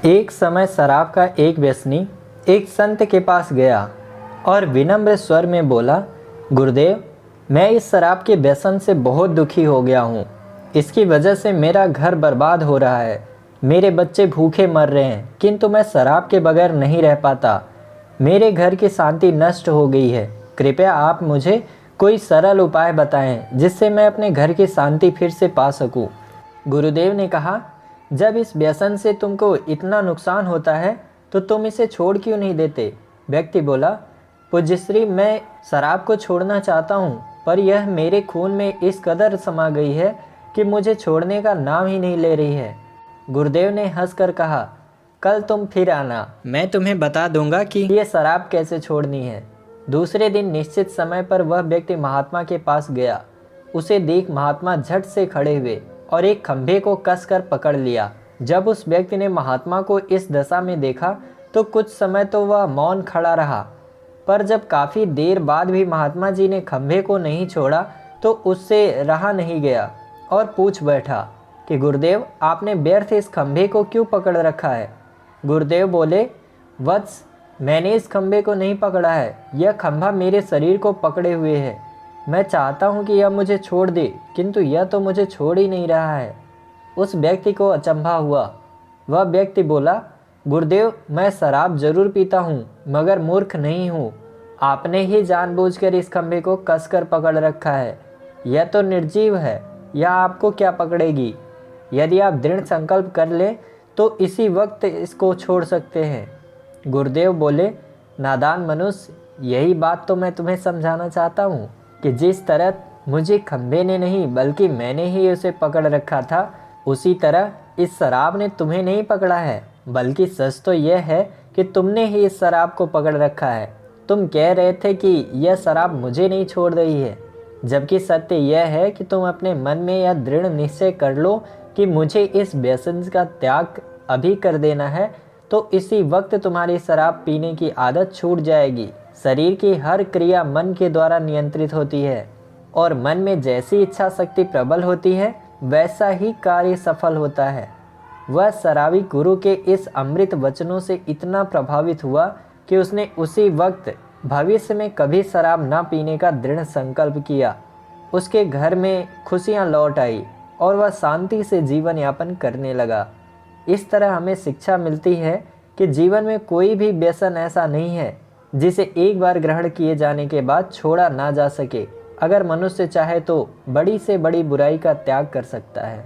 एक समय शराब का एक व्यसनी एक संत के पास गया और विनम्र स्वर में बोला, गुरुदेव, मैं इस शराब के व्यसन से बहुत दुखी हो गया हूँ। इसकी वजह से मेरा घर बर्बाद हो रहा है, मेरे बच्चे भूखे मर रहे हैं, किंतु मैं शराब के बगैर नहीं रह पाता। मेरे घर की शांति नष्ट हो गई है। कृपया आप मुझे कोई सरल उपाय बताएं जिससे मैं अपने घर की शांति फिर से पा सकूं। गुरुदेव ने कहा, जब इस व्यसन से तुमको इतना नुकसान होता है तो तुम इसे छोड़ क्यों नहीं देते। व्यक्ति बोला, पूज्यश्री, मैं शराब को छोड़ना चाहता हूँ, पर यह मेरे खून में इस कदर समा गई है कि मुझे छोड़ने का नाम ही नहीं ले रही है। गुरुदेव ने हंसकर कहा, कल तुम फिर आना, मैं तुम्हें बता दूंगा कि ये शराब कैसे छोड़नी है। दूसरे दिन निश्चित समय पर वह व्यक्ति महात्मा के पास गया। उसे देख महात्मा झट से खड़े हुए और एक खंभे को कसकर पकड़ लिया। जब उस व्यक्ति ने महात्मा को इस दशा में देखा तो कुछ समय तो वह मौन खड़ा रहा, पर जब काफ़ी देर बाद भी महात्मा जी ने खंभे को नहीं छोड़ा तो उससे रहा नहीं गया और पूछ बैठा कि गुरुदेव, आपने व्यर्थ इस खंभे को क्यों पकड़ रखा है। गुरुदेव बोले, वत्स, मैंने इस खंभे को नहीं पकड़ा है, यह खंभा मेरे शरीर को पकड़े हुए है। मैं चाहता हूँ कि यह मुझे छोड़ दे, किंतु यह तो मुझे छोड़ ही नहीं रहा है। उस व्यक्ति को अचंभा हुआ। वह व्यक्ति बोला, गुरुदेव, मैं शराब जरूर पीता हूँ, मगर मूर्ख नहीं हूँ। आपने ही जानबूझकर इस खंभे को कसकर पकड़ रखा है। यह तो निर्जीव है, यह आपको क्या पकड़ेगी। यदि आप दृढ़ संकल्प कर लें तो इसी वक्त इसको छोड़ सकते हैं। गुरुदेव बोले, नादान मनुष्य, यही बात तो मैं तुम्हें समझाना चाहता हूँ कि जिस तरह मुझे खंभे ने नहीं बल्कि मैंने ही उसे पकड़ रखा था, उसी तरह इस शराब ने तुम्हें नहीं पकड़ा है, बल्कि सच तो यह है कि तुमने ही इस शराब को पकड़ रखा है। तुम कह रहे थे कि यह शराब मुझे नहीं छोड़ रही है, जबकि सत्य यह है कि तुम अपने मन में यह दृढ़ निश्चय कर लो कि मुझे इस व्यसन का त्याग अभी कर देना है, तो इसी वक्त तुम्हारी शराब पीने की आदत छूट जाएगी। शरीर की हर क्रिया मन के द्वारा नियंत्रित होती है और मन में जैसी इच्छा शक्ति प्रबल होती है वैसा ही कार्य सफल होता है। वह शराबी गुरु के इस अमृत वचनों से इतना प्रभावित हुआ कि उसने उसी वक्त भविष्य में कभी शराब न पीने का दृढ़ संकल्प किया। उसके घर में खुशियां लौट आई और वह शांति से जीवन यापन करने लगा। इस तरह हमें शिक्षा मिलती है कि जीवन में कोई भी व्यसन ऐसा नहीं है जिसे एक बार ग्रहण किए जाने के बाद छोड़ा ना जा सके। अगर मनुष्य चाहे तो बड़ी से बड़ी बुराई का त्याग कर सकता है।